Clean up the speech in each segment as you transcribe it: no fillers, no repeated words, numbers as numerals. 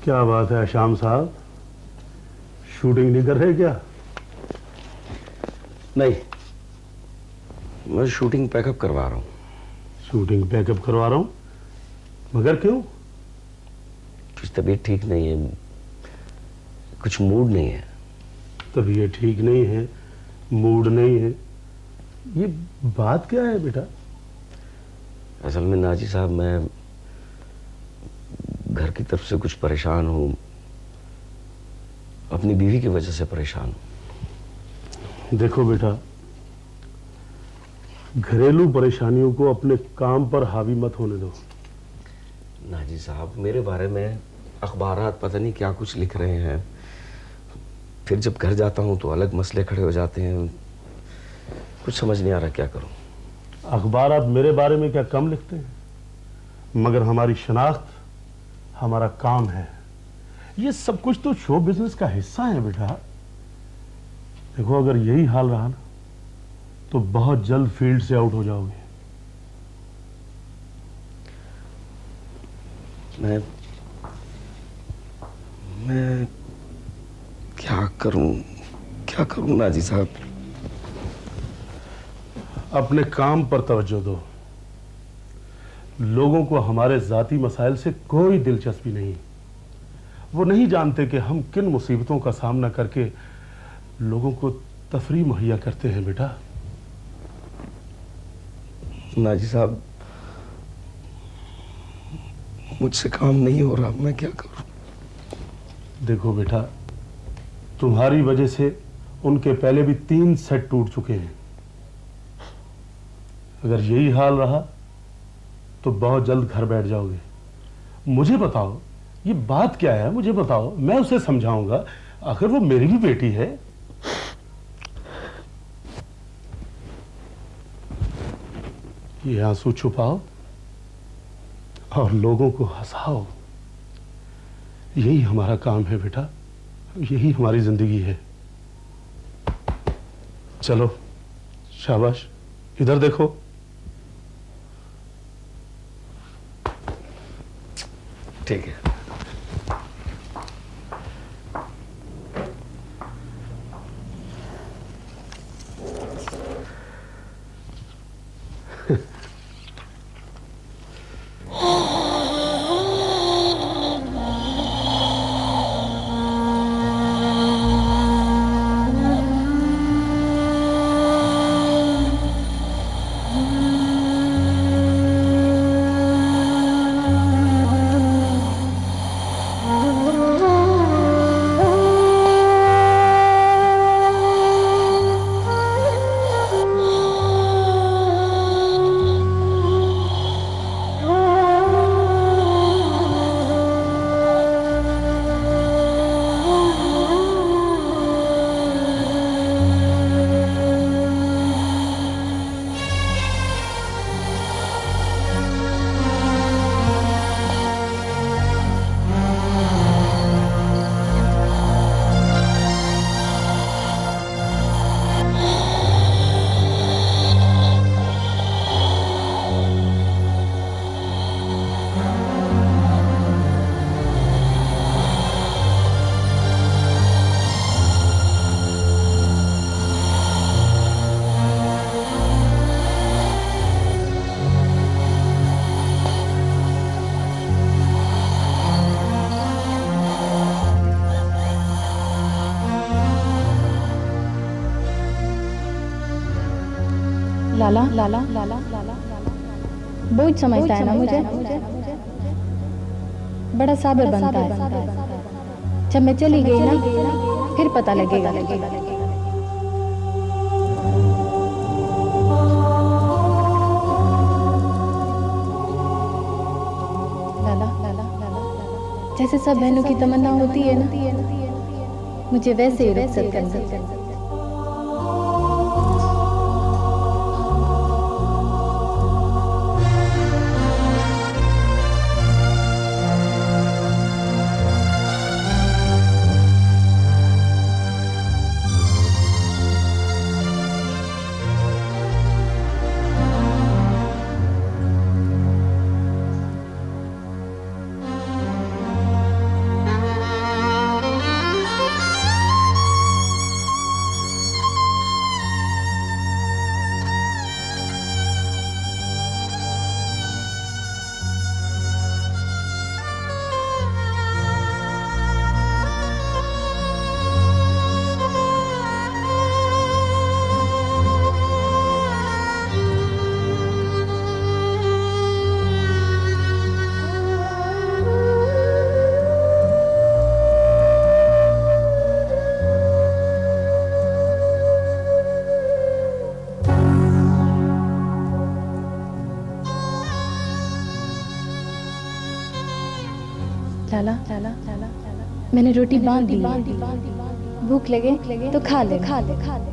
क्या बात है शाम साहब, शूटिंग नहीं कर रहे क्या? नहीं, मैं शूटिंग पैकअप करवा रहा हूँ। शूटिंग पैकअप करवा रहा हूँ? मगर क्यों? कुछ तबीयत ठीक नहीं है, कुछ मूड नहीं है। तबीयत ठीक नहीं है, मूड नहीं है, ये बात क्या है बेटा? असल में नाजी साहब, मैं घर की तरफ से कुछ परेशान हूँ, अपनी बीवी की वजह से परेशान हूँ। देखो बेटा, घरेलू परेशानियों को अपने काम पर हावी मत होने दो। नाजी साहब, मेरे बारे में अखबारात पता नहीं क्या कुछ लिख रहे हैं, फिर जब घर जाता हूँ तो अलग मसले खड़े हो जाते हैं। कुछ समझ नहीं आ रहा क्या करूँ। अखबारात मेरे बारे में क्या कम लिखते हैं? मगर हमारी शनाख्त हमारा काम है। ये सब कुछ तो शो बिजनेस का हिस्सा है बेटा। देखो, अगर यही हाल रहा ना तो बहुत जल्द फील्ड से आउट हो जाओगे। मैं क्या करूं नाजी साहब? अपने काम पर तवज्जो दो। लोगों को हमारे जाती मसाइल से कोई दिलचस्पी नहीं। वो नहीं जानते कि हम किन मुसीबतों का सामना करके लोगों को तफरीह मुहैया करते हैं बेटा। नाजी साहब, मुझसे काम नहीं हो रहा, मैं क्या करूं? देखो बेटा, तुम्हारी वजह से उनके पहले भी 3 सेट टूट चुके हैं। अगर यही हाल रहा तो बहुत जल्द घर बैठ जाओगे। मुझे बताओ, ये बात क्या है? मुझे बताओ, मैं उसे समझाऊंगा। आखिर वो मेरी भी बेटी है। ये आंसू छुपाओ और लोगों को हंसाओ। यही हमारा काम है बेटा, यही हमारी जिंदगी है। चलो शाबाश, इधर देखो। ठीक है। लाला लाला लाला बहुत समझता है ना मुझे, बड़ा साबिर बनता है। जब मैं चली गई ना फिर पता लगेगा। लाला लाला जैसे सब बहनों की तमन्ना होती है ना, मुझे वैसे ही रुखसत करना। लाला लाला लाला मैंने रोटी बांध दी है। भूख लगे तो खा ले खा ले खा ले।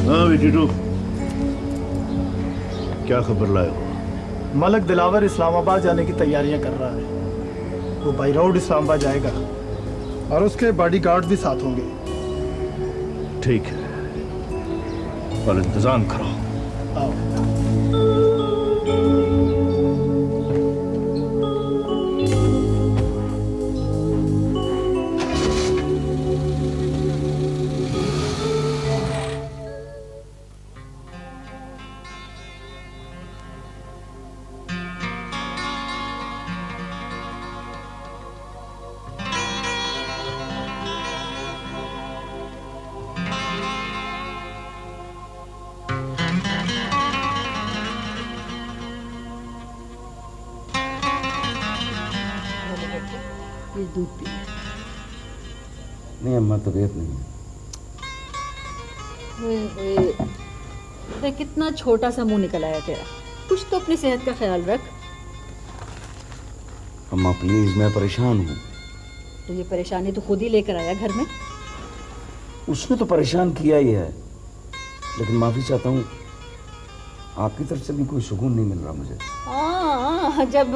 हाँ भी टीटू, क्या खबर लाए हो? मलक दिलावर इस्लामाबाद जाने की तैयारियां कर रहा है। वो बाई रोड इस्लामाबाद जाएगा और उसके बॉडीगार्ड भी साथ होंगे। ठीक है, और इंतजाम करो। आओ। ये दूध पी। नहीं अम्मा, तबीयत नहीं है। अरे कितना छोटा सा मुंह निकल आया तेरा। कुछ तो अपनी सेहत का ख्याल रख। अम्मा प्लीज, मैं परेशान हूँ। तो ये परेशानी तो खुद ही लेकर आया घर में। उसने तो परेशान किया ही है, लेकिन माफी चाहता हूँ, आपकी तरफ से भी कोई सुकून नहीं मिल रहा मुझे। जब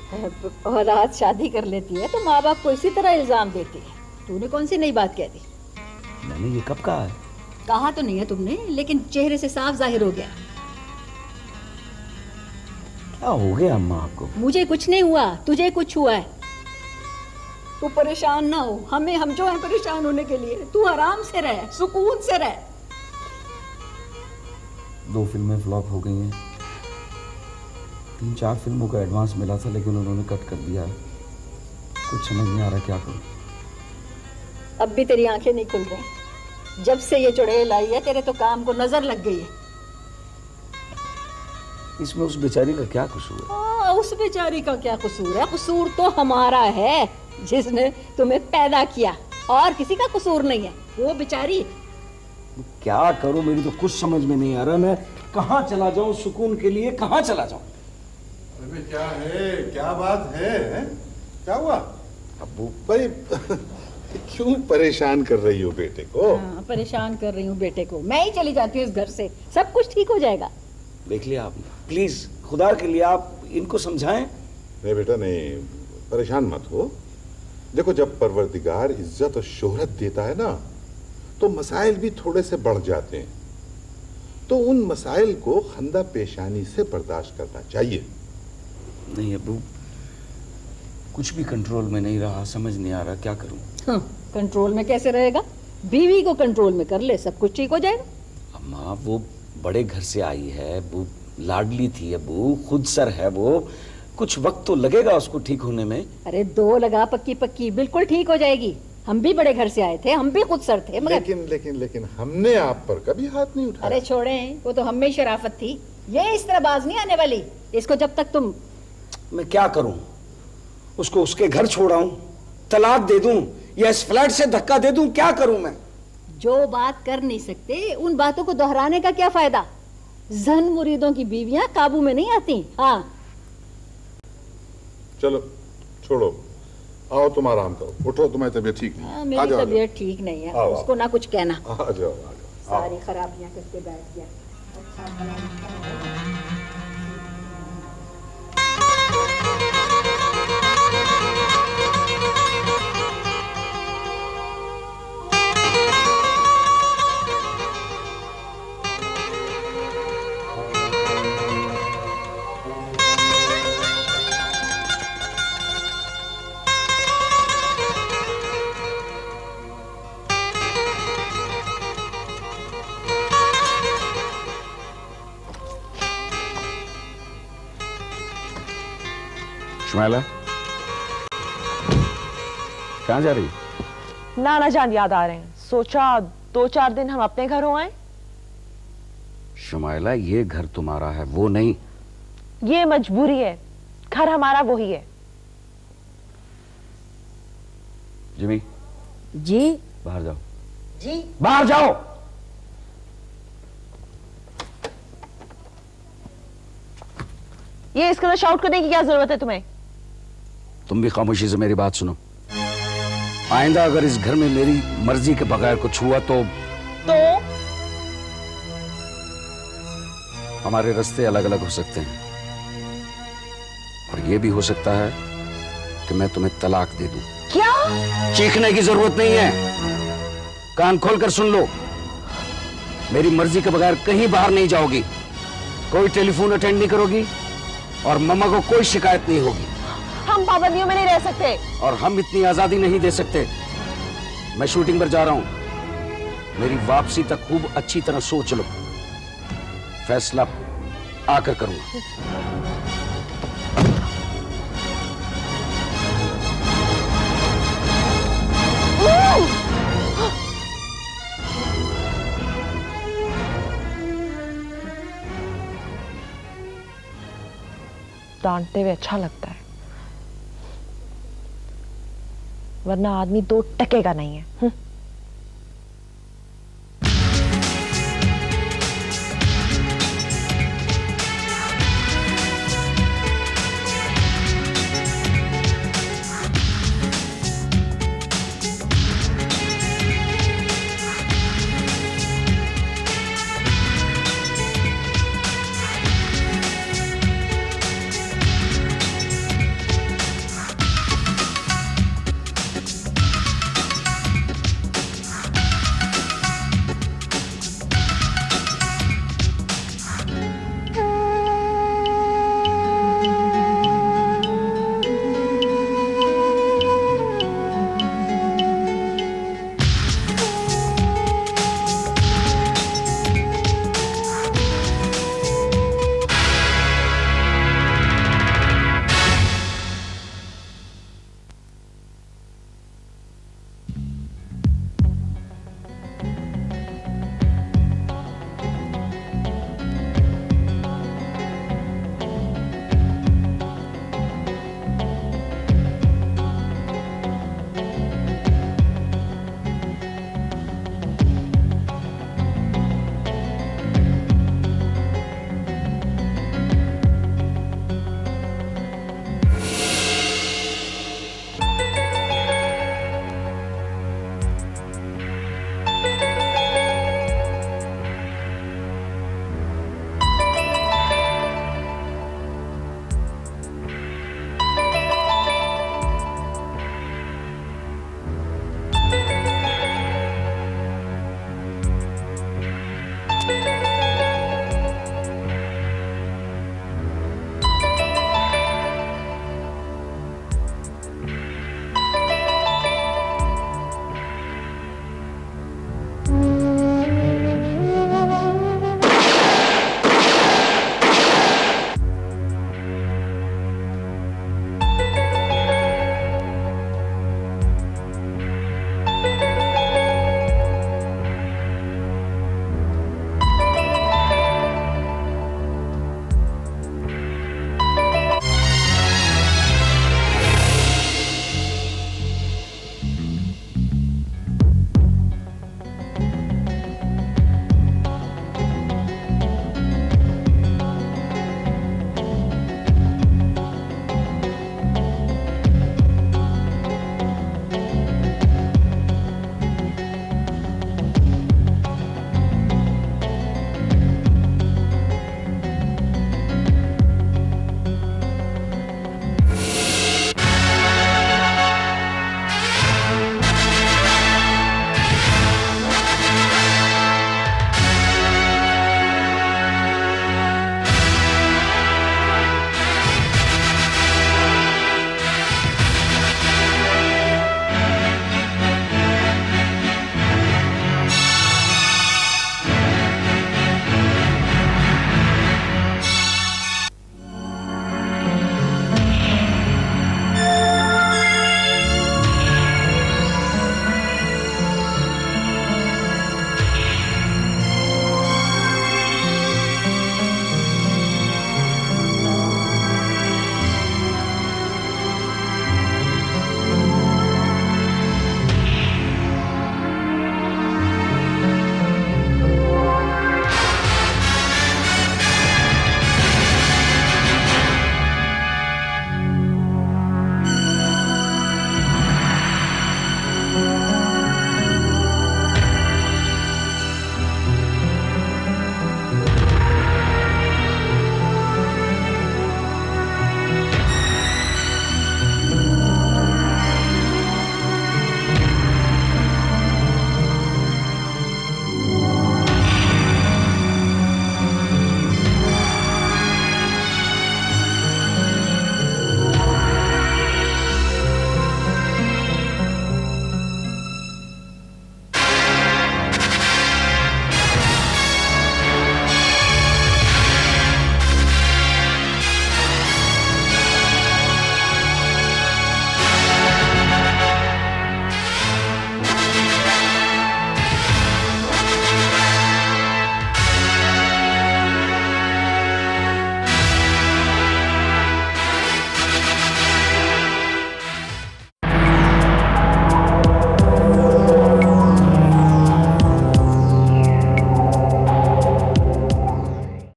और आज शादी कर लेती है तो माँ बाप को इसी तरह इल्जाम देती है। तूने कौन सी नई बात कह दी? मैंने ये कब कहा है? कहा तो नहीं है तुमने, लेकिन चेहरे से साफ जाहिर हो गया। क्या हो गया अम्मा आपको? मुझे कुछ नहीं हुआ, तुझे कुछ हुआ है। तू परेशान ना हो, हम जो हैं परेशान होने के लिए। तू आराम से रह, सुकून से रह। 2 फिल्में फ्लॉप हो गई हैं, 3-4 फिल्मों का एडवांस मिला था लेकिन उन्होंने कट कर दिया है। कुछ समझ नहीं आ रहा क्या करूं। अब भी तेरी आंखें नहीं खुल रही। जब से ये चुड़ैल आई है तेरे तो काम को नजर लग गई है। इसमें उस बेचारी का क्या कसूर है? उस बेचारी का क्या कसूर है? कसूर तो हमारा है जिसने तुम्हें पैदा किया, और किसी का कसूर नहीं है। वो बेचारी। क्या करूं, मेरी तो कुछ समझ में नहीं आ रहा। मैं कहाँ चला जाऊं सुकून के लिए, कहाँ चला जाऊं? अरे क्या है, क्या बात है? क्या हुआ? अब्बू भाई क्यों परेशान कर रही हो बेटे को? हाँ, परेशान कर रही हूँ बेटे को। मैं ही चली जाती हूँ इस घर से, सब कुछ ठीक हो जाएगा। देख लिया आपने? प्लीज खुदा के लिए आप इनको समझाएं। नहीं बेटा नहीं, परेशान मत हो। देखो जब परवरदिगार इज्जत और शोहरत देता है ना तो मसाइल भी थोड़े से बढ़ जाते हैं, तो उन मसाइल को खंदा पेशानी से बर्दाश्त करना चाहिए। नहीं अब्बू, कुछ भी कंट्रोल में नहीं रहा, समझ नहीं आ रहा क्या करूं। हाँ, कंट्रोल में कैसे रहेगा? बीवी को कंट्रोल में कर ले, सब कुछ ठीक हो जाएगा। अम्मा वो बड़े घर से आई है, वो लाडली थी अब्बू, खुद सर है वो, कुछ वक्त तो लगेगा उसको ठीक होने में। अरे 2 लगा पक्की पक्की, बिल्कुल ठीक हो जाएगी। हम भी बड़े घर से आए थे, हम भी खुद सर थे, मगर लेकिन हमने आप पर कभी हाथ नहीं उठाया। अरे छोड़ें, वो तो हम में शराफत थी। ये इस तरह बाज नहीं आने वाली। इसको जब तक तुम। मैं क्या करूं? उसको उसके घर छोड़ाऊं, तलाक दे दूं, या इस फ्लैट से धक्का दे दूं? क्या करूं मैं? जो बात कर नहीं सकते उन बातों को दोहराने का क्या फायदा? जन मुरीदों की बीवियां काबू में नहीं आती। हाँ चलो छोड़ो, आओ तुम आराम करो, उठो, तुम्हारी तबीयत ठीक नहीं है। आ मेरी जाओ, तबीयत ठीक नहीं है, आओ, उसको ना कुछ कहना। आ जाओ। सारी खराबियां करके बैठ गया। शुमैला कहाँ जा रही? नाना जान याद आ रहे हैं, सोचा 2-4 दिन हम अपने घर हो आए। शुमैला ये घर तुम्हारा है, वो नहीं। ये मजबूरी है, घर हमारा वही है। जिमी जी बाहर जाओ। जी बाहर जाओ। ये इसके लिए शाउट करने की क्या जरूरत है तुम्हें? तुम भी खामोशी से मेरी बात सुनो। आइंदा अगर इस घर में मेरी मर्जी के बगैर कुछ हुआ तो हमारे रास्ते अलग अलग हो सकते हैं, और यह भी हो सकता है कि मैं तुम्हें तलाक दे दूं। क्या? चीखने की जरूरत नहीं है, कान खोलकर सुन लो। मेरी मर्जी के बगैर कहीं बाहर नहीं जाओगी, कोई टेलीफोन अटेंड नहीं करोगी, और मम्मा को कोई शिकायत नहीं होगी। हम पाबंदियों में नहीं रह सकते, और हम इतनी आजादी नहीं दे सकते। मैं शूटिंग पर जा रहा हूं, मेरी वापसी तक खूब अच्छी तरह सोच लो, फैसला आकर करूंगा। डांटते हुए अच्छा लगता है, वरना आदमी 2 टके का नहीं है।